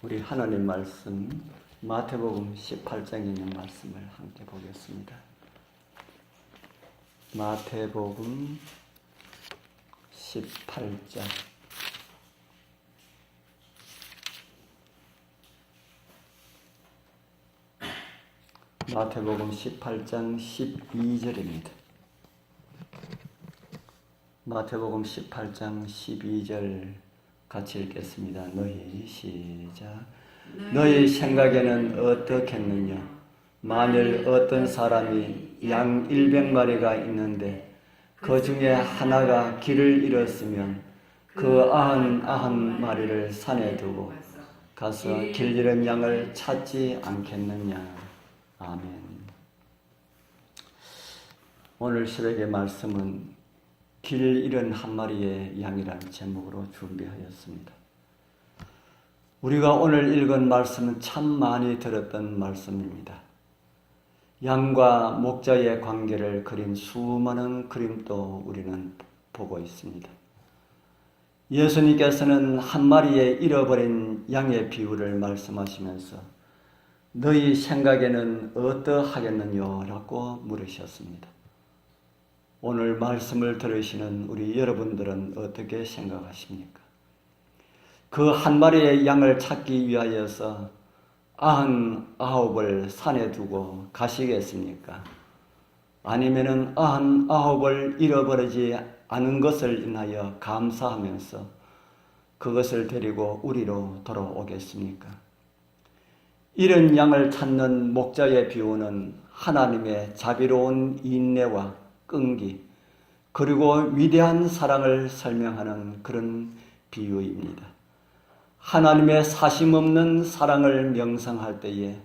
우리 하나님 말씀 마태복음 18장에 있는 말씀을 함께 보겠습니다. 마태복음 18장 마태복음 18장 12절입니다. 마태복음 18장 12절 같이 읽겠습니다. 너희 시작. 너희 생각에는 어떻겠느냐? 만일 어떤 사람이 양 100마리가 있는데 그 중에 하나가 길을 잃었으면 그 99마리를 산에 두고 가서 길 잃은 양을 찾지 않겠느냐? 아멘. 오늘 새벽의 말씀은 길 잃은 한 마리의 양이라는 제목으로 준비하였습니다. 우리가 오늘 읽은 말씀은 참 많이 들었던 말씀입니다. 양과 목자의 관계를 그린 수많은 그림도 우리는 보고 있습니다. 예수님께서는 한 마리의 잃어버린 양의 비유를 말씀하시면서 너희 생각에는 어떠하겠느냐? 라고 물으셨습니다. 오늘 말씀을 들으시는 우리 여러분들은 어떻게 생각하십니까? 그 한 마리의 양을 찾기 위하여서 99을 산에 두고 가시겠습니까? 아니면은 99을 잃어버리지 않은 것을 인하여 감사하면서 그것을 데리고 우리로 돌아오겠습니까? 잃은 양을 찾는 목자의 비유는 하나님의 자비로운 인내와 끈기 그리고 위대한 사랑을 설명하는 그런 비유입니다. 하나님의 사심없는 사랑을 명상할 때에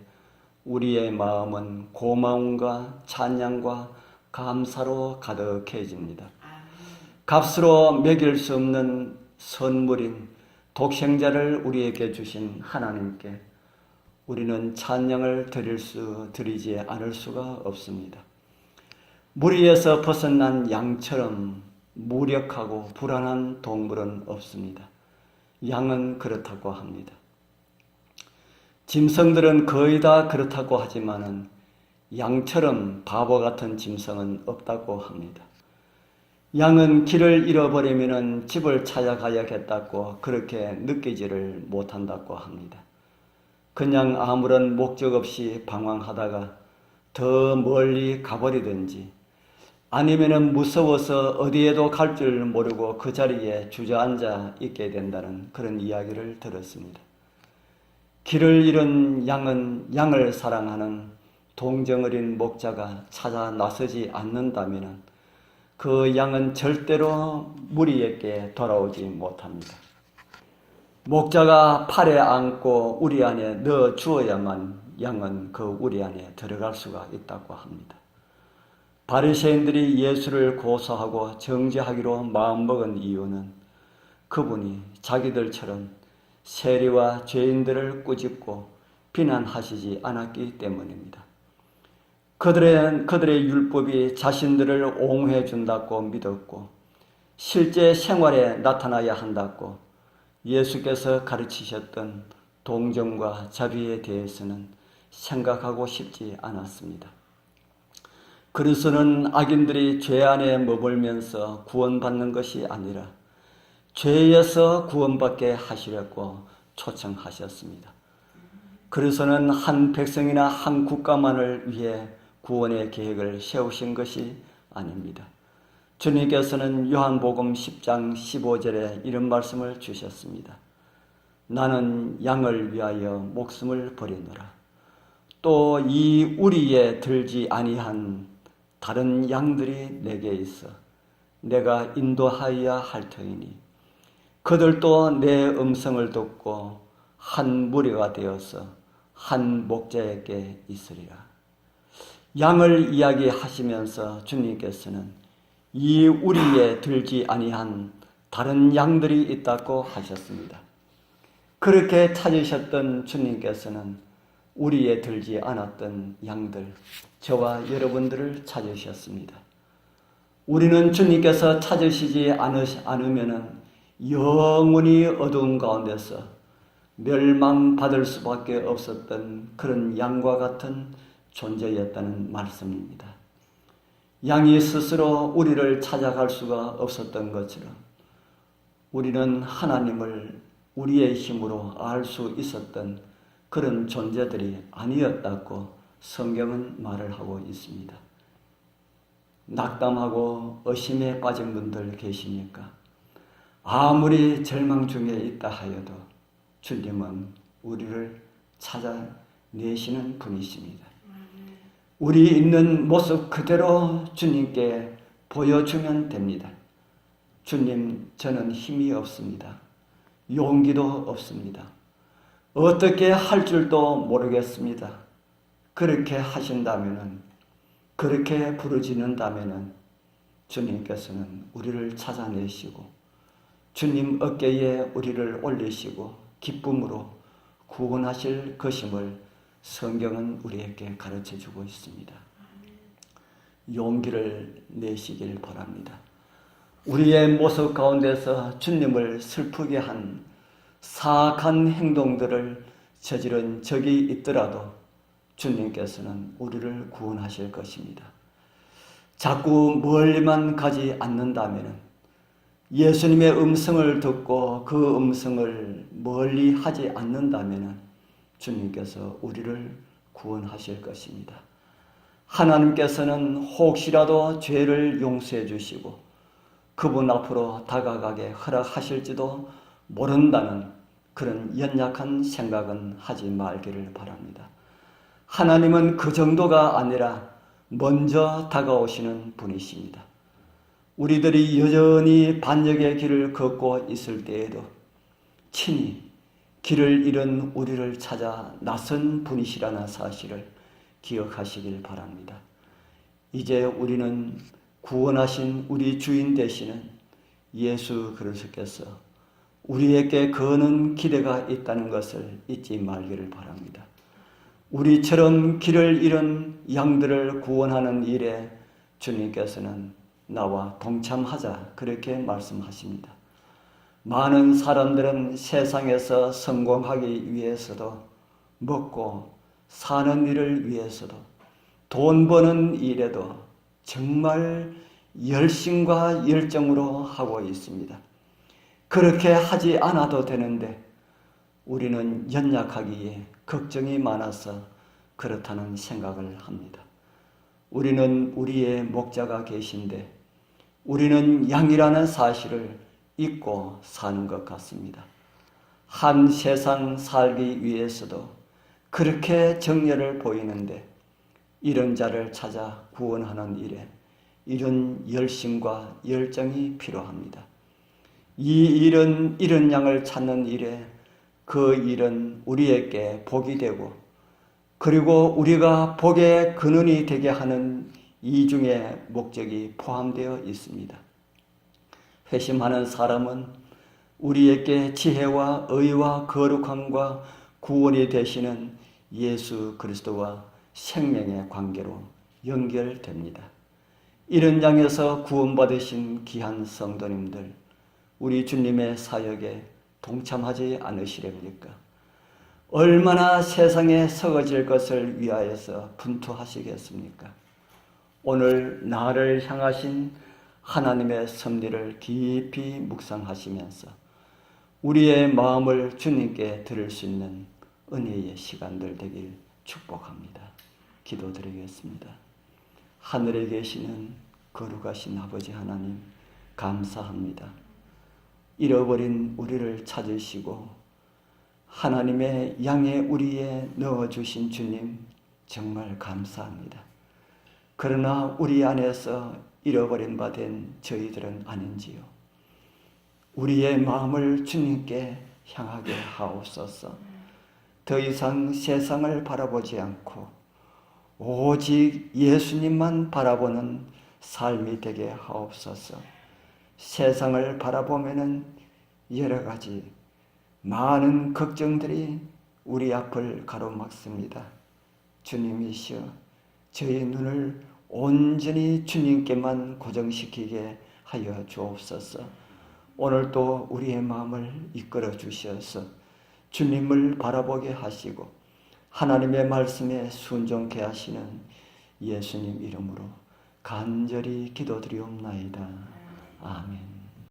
우리의 마음은 고마움과 찬양과 감사로 가득해집니다. 값으로 매길 수 없는 선물인 독생자를 우리에게 주신 하나님께 우리는 찬양을 드리지 않을 수가 없습니다. 무리에서 벗어난 양처럼 무력하고 불안한 동물은 없습니다. 양은 그렇다고 합니다. 짐승들은 거의 다 그렇다고 하지만은 양처럼 바보 같은 짐승은 없다고 합니다. 양은 길을 잃어버리면은 집을 찾아가야겠다고 그렇게 느끼지를 못한다고 합니다. 그냥 아무런 목적 없이 방황하다가 더 멀리 가버리든지 아니면은 무서워서 어디에도 갈 줄 모르고 그 자리에 주저앉아 있게 된다는 그런 이야기를 들었습니다. 길을 잃은 양은 양을 사랑하는 동정어린 목자가 찾아 나서지 않는다면 그 양은 절대로 무리에게 돌아오지 못합니다. 목자가 팔에 안고 우리 안에 넣어 주어야만 양은 그 우리 안에 들어갈 수가 있다고 합니다. 바리새인들이 예수를 고소하고 정죄하기로 마음먹은 이유는 그분이 자기들처럼 세리와 죄인들을 꾸짖고 비난하시지 않았기 때문입니다. 그들의 율법이 자신들을 옹호해 준다고 믿었고 실제 생활에 나타나야 한다고 예수께서 가르치셨던 동정과 자비에 대해서는 생각하고 싶지 않았습니다. 그리스도는 악인들이 죄 안에 머물면서 구원받는 것이 아니라 죄에서 구원받게 하시려고 초청하셨습니다. 그리스도는 한 백성이나 한 국가만을 위해 구원의 계획을 세우신 것이 아닙니다. 주님께서는 요한복음 10장 15절에 이런 말씀을 주셨습니다. 나는 양을 위하여 목숨을 버리노라. 또 이 우리에 들지 아니한 다른 양들이 내게 있어 내가 인도하여야 할 터이니 그들도 내 음성을 듣고 한 무리가 되어서 한 목자에게 있으리라. 양을 이야기하시면서 주님께서는 이 우리에 들지 아니한 다른 양들이 있다고 하셨습니다. 그렇게 찾으셨던 주님께서는 우리에 들지 않았던 양들, 저와 여러분들을 찾으셨습니다. 우리는 주님께서 찾으시지 않으면 영원히 어두운 가운데서 멸망받을 수밖에 없었던 그런 양과 같은 존재였다는 말씀입니다. 양이 스스로 우리를 찾아갈 수가 없었던 것처럼 우리는 하나님을 우리의 힘으로 알 수 있었던 그런 존재들이 아니었다고 성경은 말을 하고 있습니다. 낙담하고 의심에 빠진 분들 계시니까 아무리 절망 중에 있다 하여도 주님은 우리를 찾아내시는 분이십니다. 우리 있는 모습 그대로 주님께 보여주면 됩니다. 주님, 저는 힘이 없습니다. 용기도 없습니다. 어떻게 할 줄도 모르겠습니다. 그렇게 하신다면은, 그렇게 부르짖는다면은 주님께서는 우리를 찾아내시고 주님 어깨에 우리를 올리시고 기쁨으로 구원하실 것임을 성경은 우리에게 가르쳐주고 있습니다. 용기를 내시길 바랍니다. 우리의 모습 가운데서 주님을 슬프게 한 사악한 행동들을 저지른 적이 있더라도 주님께서는 우리를 구원하실 것입니다. 자꾸 멀리만 가지 않는다면, 예수님의 음성을 듣고 그 음성을 멀리 하지 않는다면 주님께서 우리를 구원하실 것입니다. 하나님께서는 혹시라도 죄를 용서해 주시고 그분 앞으로 다가가게 허락하실지도 모른다는 그런 연약한 생각은 하지 말기를 바랍니다. 하나님은 그 정도가 아니라 먼저 다가오시는 분이십니다. 우리들이 여전히 반역의 길을 걷고 있을 때에도 친히 길을 잃은 우리를 찾아 나선 분이시라는 사실을 기억하시길 바랍니다. 이제 우리는 구원하신 우리 주인 되시는 예수 그리스도께서 우리에게 거는 기대가 있다는 것을 잊지 말기를 바랍니다. 우리처럼 길을 잃은 양들을 구원하는 일에 주님께서는 나와 동참하자 그렇게 말씀하십니다. 많은 사람들은 세상에서 성공하기 위해서도 먹고 사는 일을 위해서도 돈 버는 일에도 정말 열심과 열정으로 하고 있습니다. 그렇게 하지 않아도 되는데 우리는 연약하기에 걱정이 많아서 그렇다는 생각을 합니다. 우리는 우리의 목자가 계신데 우리는 양이라는 사실을 잊고 사는 것 같습니다. 한 세상 살기 위해서도 그렇게 정열을 보이는데 이런 자를 찾아 구원하는 일에 이런 열심과 열정이 필요합니다. 이 일은 이런 양을 찾는 일에 그 일은 우리에게 복이 되고 그리고 우리가 복의 근원이 되게 하는 이중의 목적이 포함되어 있습니다. 회심하는 사람은 우리에게 지혜와 의와 거룩함과 구원이 되시는 예수 그리스도와 생명의 관계로 연결됩니다. 이런 양에서 구원받으신 귀한 성도님들, 우리 주님의 사역에 동참하지 않으시렵니까? 얼마나 세상에 썩어질 것을 위하여서 분투하시겠습니까? 오늘 나를 향하신 하나님의 섭리를 깊이 묵상하시면서 우리의 마음을 주님께 드릴 수 있는 은혜의 시간들 되길 축복합니다. 기도드리겠습니다. 하늘에 계시는 거룩하신 아버지 하나님, 감사합니다. 잃어버린 우리를 찾으시고 하나님의 양의 우리에 넣어주신 주님, 정말 감사합니다. 그러나 우리 안에서 잃어버린 바 된 저희들은 아닌지요. 우리의 마음을 주님께 향하게 하옵소서. 더 이상 세상을 바라보지 않고 오직 예수님만 바라보는 삶이 되게 하옵소서. 세상을 바라보면은 여러 가지 많은 걱정들이 우리 앞을 가로막습니다. 주님이시여, 저희 눈을 온전히 주님께만 고정시키게 하여 주옵소서. 오늘도 우리의 마음을 이끌어 주셔서 주님을 바라보게 하시고 하나님의 말씀에 순종케 하시는 예수님 이름으로 간절히 기도드리옵나이다. 아멘.